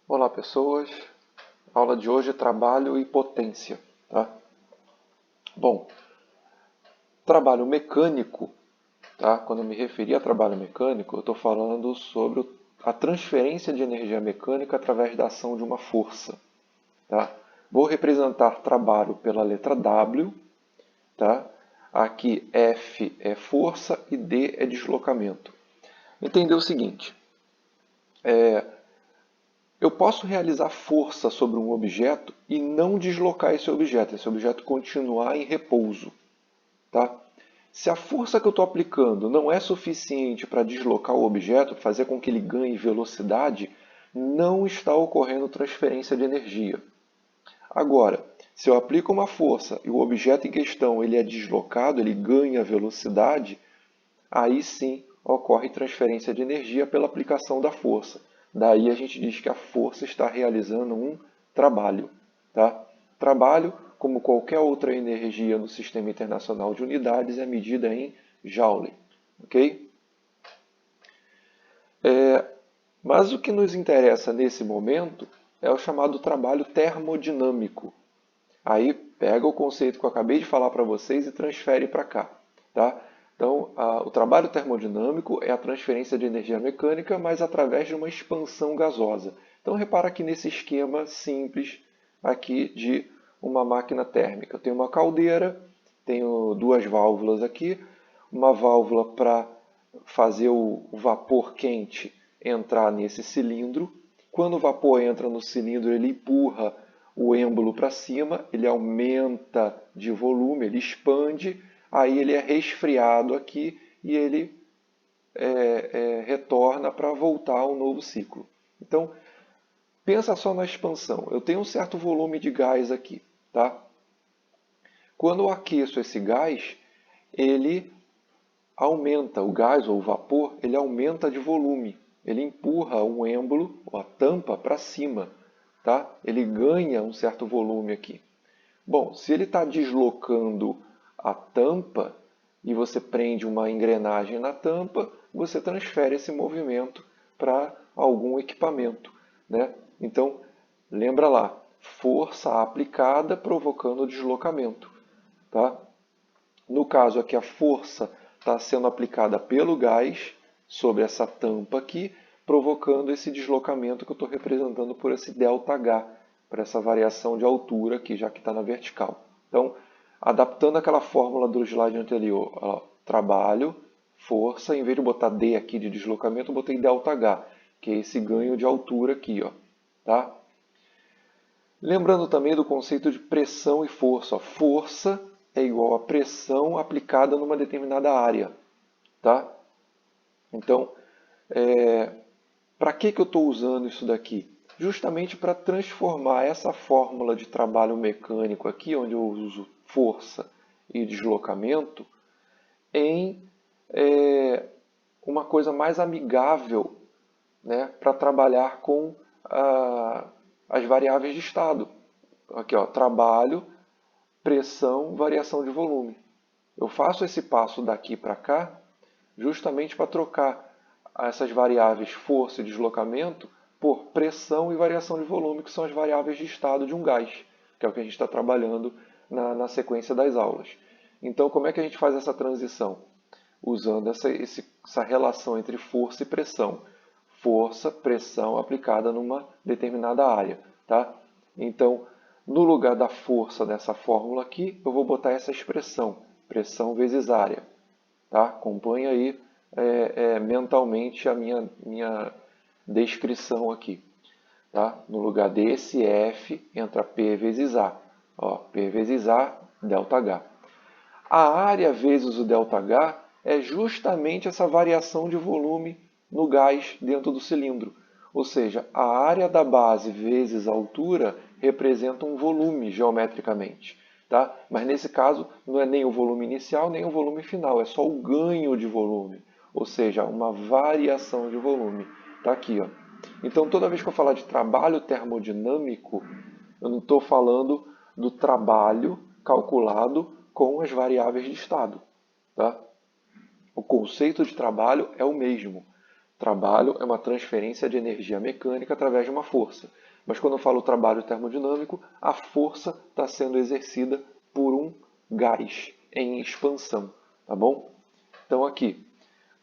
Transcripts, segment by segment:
Olá pessoas, aula de hoje trabalho e potência, tá? Bom, trabalho mecânico, tá? Quando eu me referi a trabalho mecânico, eu estou falando sobre a transferência de energia mecânica através da ação de uma força, tá? Vou representar trabalho pela letra W, tá? Aqui F é força e D é deslocamento. Entender o seguinte, eu posso realizar força sobre um objeto e não deslocar esse objeto continuar em repouso. Tá? Se a força que eu estou aplicando não é suficiente para deslocar o objeto, fazer com que ele ganhe velocidade, não está ocorrendo transferência de energia. Agora, se eu aplico uma força e o objeto em questão ele é deslocado, ele ganha velocidade, aí sim ocorre transferência de energia pela aplicação da força. Daí a gente diz que a força está realizando um trabalho. Tá? Trabalho, como qualquer outra energia no Sistema Internacional de Unidades, é medida em Joule. Okay? Mas o que nos interessa nesse momento é o chamado trabalho termodinâmico. Aí pega o conceito que eu acabei de falar para vocês e transfere para cá. Tá? Então, o trabalho termodinâmico é a transferência de energia mecânica, mas através de uma expansão gasosa. Então, repara aqui nesse esquema simples aqui de uma máquina térmica. Eu tenho uma caldeira, tenho duas válvulas aqui, uma válvula para fazer o vapor quente entrar nesse cilindro. Quando o vapor entra no cilindro, ele empurra o êmbolo para cima, ele aumenta de volume, ele expande, aí ele é resfriado aqui e ele retorna para voltar a um novo ciclo. Então, pensa só na expansão. Eu tenho um certo volume de gás aqui. Tá? Quando eu aqueço esse gás, ele aumenta, o gás ou o vapor, ele aumenta de volume. Ele empurra um êmbolo, ou a tampa, para cima. Tá? Ele ganha um certo volume aqui. Bom, se ele está deslocando a tampa e você prende uma engrenagem na tampa, você transfere esse movimento para algum equipamento. Né? Então, lembra lá, força aplicada provocando deslocamento. Tá? No caso aqui, a força está sendo aplicada pelo gás sobre essa tampa aqui, provocando esse deslocamento que eu estou representando por esse ΔH, por essa variação de altura aqui, já que está na vertical. Então, adaptando aquela fórmula do slide anterior, ó, trabalho, força, em vez de botar D aqui de deslocamento, eu botei ΔH, que é esse ganho de altura aqui. Ó, tá? Lembrando também do conceito de pressão e força. Ó, força é igual a pressão aplicada numa determinada área. Tá? Então, para que eu estou usando isso daqui? Justamente para transformar essa fórmula de trabalho mecânico aqui, onde eu uso força e deslocamento, em uma coisa mais amigável, né, para trabalhar com as variáveis de estado. Aqui, ó, trabalho, pressão, variação de volume. Eu faço esse passo daqui para cá justamente para trocar essas variáveis força e deslocamento por pressão e variação de volume, que são as variáveis de estado de um gás, que é o que a gente está trabalhando na sequência das aulas. Então, como é que a gente faz essa transição? Usando essa relação entre força e pressão. Força, pressão aplicada numa determinada área. Tá? Então, no lugar da força dessa fórmula aqui, eu vou botar essa expressão, pressão vezes área. Tá? Acompanhe aí mentalmente a minha descrição aqui. Tá? No lugar desse F, entra P vezes A. Ó, P vezes A, ΔH. A área vezes o ΔH é justamente essa variação de volume no gás dentro do cilindro. Ou seja, a área da base vezes a altura representa um volume geometricamente. Tá? Mas nesse caso não é nem o volume inicial nem o volume final, é só o ganho de volume, ou seja, uma variação de volume. Está aqui. Ó. Então toda vez que eu falar de trabalho termodinâmico, eu não estou falando do trabalho calculado com as variáveis de estado. Tá? O conceito de trabalho é o mesmo. Trabalho é uma transferência de energia mecânica através de uma força. Mas quando eu falo trabalho termodinâmico, a força está sendo exercida por um gás em expansão, tá bom? Então aqui,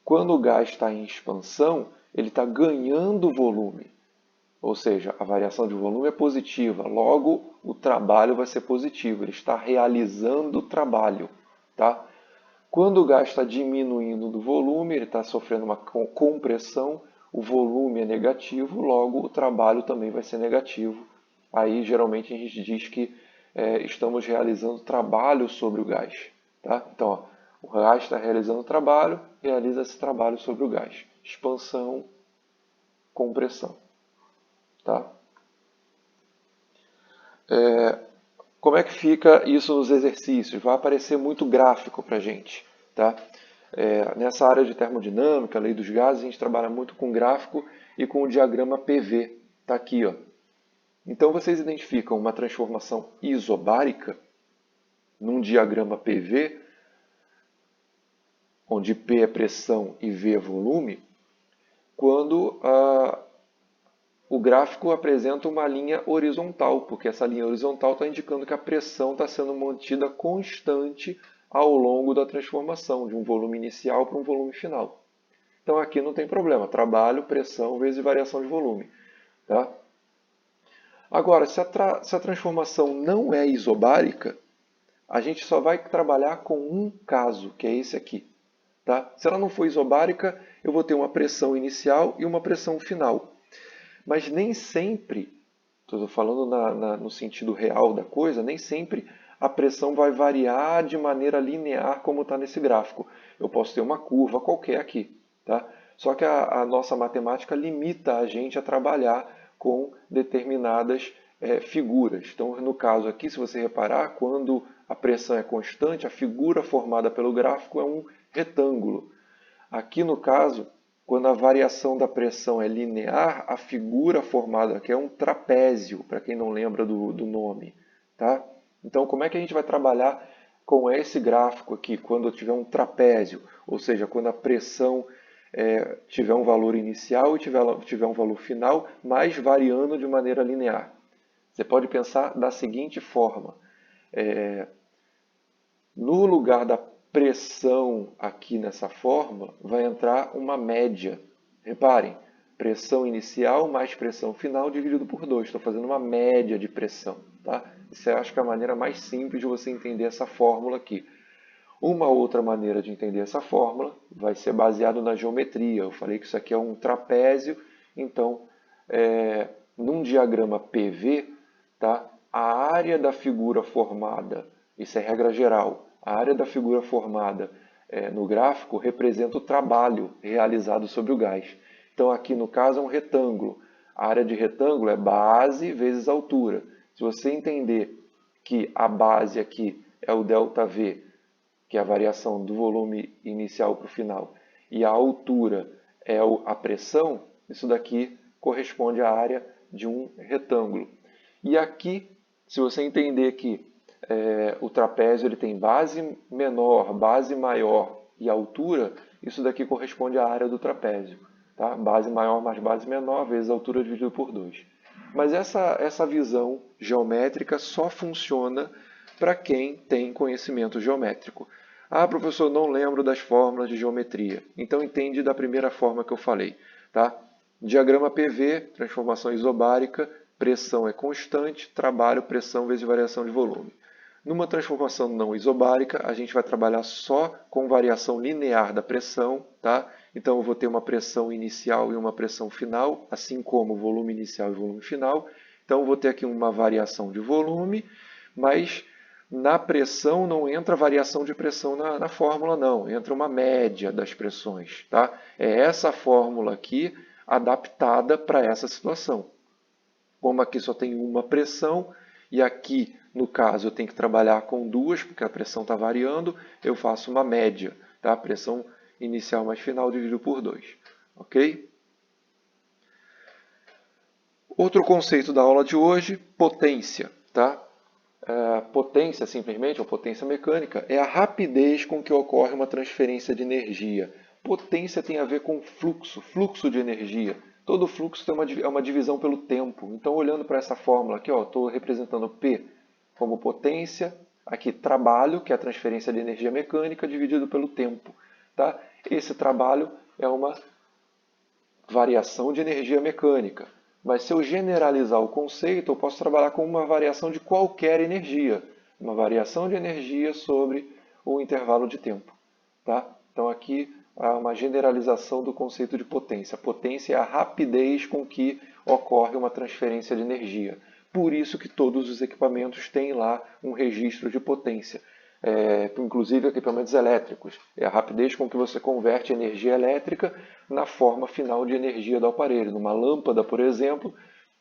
quando o gás está em expansão, ele está ganhando volume. Ou seja, a variação de volume é positiva, logo o trabalho vai ser positivo, ele está realizando o trabalho, tá? Quando o gás está diminuindo do volume, ele está sofrendo uma compressão, o volume é negativo, logo o trabalho também vai ser negativo. Aí geralmente a gente diz que estamos realizando trabalho sobre o gás. Tá? Então, ó, o gás está realizando trabalho, realiza esse trabalho sobre o gás. Expansão, compressão. Tá? Como é que fica isso nos exercícios? Vai aparecer muito gráfico para a gente. Tá? Nessa área de termodinâmica, lei dos gases, a gente trabalha muito com gráfico e com o diagrama PV. Está aqui. Ó. Então, vocês identificam uma transformação isobárica num diagrama PV, onde P é pressão e V é volume, quando o gráfico apresenta uma linha horizontal, porque essa linha horizontal está indicando que a pressão está sendo mantida constante ao longo da transformação, de um volume inicial para um volume final. Então aqui não tem problema, trabalho, pressão vezes variação de volume. Tá? Agora, se a transformação não é isobárica, a gente só vai trabalhar com um caso, que é esse aqui. Tá? Se ela não for isobárica, eu vou ter uma pressão inicial e uma pressão final. Mas nem sempre, estou falando no sentido real da coisa, nem sempre a pressão vai variar de maneira linear como está nesse gráfico. Eu posso ter uma curva qualquer aqui. Tá? Só que a nossa matemática limita a gente a trabalhar com determinadas figuras. Então, no caso aqui, se você reparar, quando a pressão é constante, a figura formada pelo gráfico é um retângulo. Aqui, no caso, quando a variação da pressão é linear, a figura formada aqui é um trapézio, para quem não lembra do nome. Tá? Então, como é que a gente vai trabalhar com esse gráfico aqui, quando eu tiver um trapézio? Ou seja, quando a pressão tiver um valor inicial e tiver um valor final, mas variando de maneira linear. Você pode pensar da seguinte forma. No lugar da pressão aqui nessa fórmula, vai entrar uma média. Reparem, pressão inicial mais pressão final dividido por 2. Estou fazendo uma média de pressão. Tá? Isso eu acho que é a maneira mais simples de você entender essa fórmula aqui. Uma outra maneira de entender essa fórmula vai ser baseado na geometria. Eu falei que isso aqui é um trapézio, então, num diagrama PV, tá? A área da figura formada, isso é regra geral, a área da figura formada no gráfico representa o trabalho realizado sobre o gás. Então, aqui no caso é um retângulo. A área de retângulo é base vezes altura. Se você entender que a base aqui é o ΔV, que é a variação do volume inicial para o final, e a altura é a pressão, isso daqui corresponde à área de um retângulo. E aqui, se você entender que o trapézio ele tem base menor, base maior e altura, isso daqui corresponde à área do trapézio. Tá? Base maior mais base menor vezes altura dividido por 2. Mas essa visão geométrica só funciona para quem tem conhecimento geométrico. Ah, professor, não lembro das fórmulas de geometria. Então entende da primeira forma que eu falei. Tá? Diagrama PV, transformação isobárica, pressão é constante, trabalho, pressão vezes variação de volume. Numa transformação não isobárica, a gente vai trabalhar só com variação linear da pressão. Tá? Então eu vou ter uma pressão inicial e uma pressão final, assim como volume inicial e volume final. Então eu vou ter aqui uma variação de volume, mas na pressão não entra variação de pressão na fórmula, não. Entra uma média das pressões. Tá? É essa fórmula aqui adaptada para essa situação. Como aqui só tem uma pressão, e aqui, no caso, eu tenho que trabalhar com duas, porque a pressão está variando, eu faço uma média. Tá? Pressão inicial mais final dividido por 2. Ok? Outro conceito da aula de hoje, potência. Tá? Potência, simplesmente, ou potência mecânica, é a rapidez com que ocorre uma transferência de energia. potência tem a ver com fluxo, fluxo de energia. Todo fluxo é uma divisão pelo tempo. Então, olhando para essa fórmula aqui, estou representando P como potência, aqui trabalho, que é a transferência de energia mecânica, dividido pelo tempo. Tá? Esse trabalho é uma variação de energia mecânica. Mas se eu generalizar o conceito, eu posso trabalhar com uma variação de qualquer energia. Uma variação de energia sobre o intervalo de tempo. Tá? Então aqui há uma generalização do conceito de potência. A potência é a rapidez com que ocorre uma transferência de energia. Por isso que todos os equipamentos têm lá um registro de potência. Inclusive equipamentos elétricos. É a rapidez com que você converte energia elétrica na forma final de energia do aparelho. Numa lâmpada, por exemplo,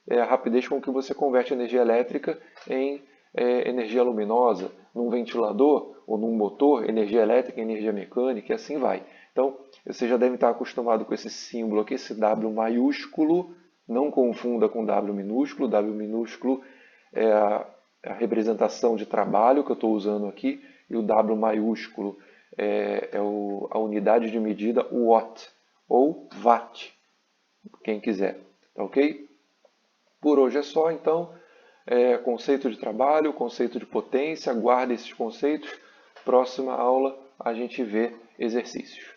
é a rapidez com que você converte energia elétrica em energia luminosa. Num ventilador ou num motor, energia elétrica em energia mecânica, e assim vai. Então, você já deve estar acostumado com esse símbolo aqui, esse W maiúsculo. Não confunda com W minúsculo. W minúsculo é a representação de trabalho que eu estou usando aqui, e o W maiúsculo é a unidade de medida watt, ou watt, quem quiser. Tá ok? Por hoje é só, então. Conceito de trabalho, conceito de potência, guarde esses conceitos. Próxima aula a gente vê exercícios.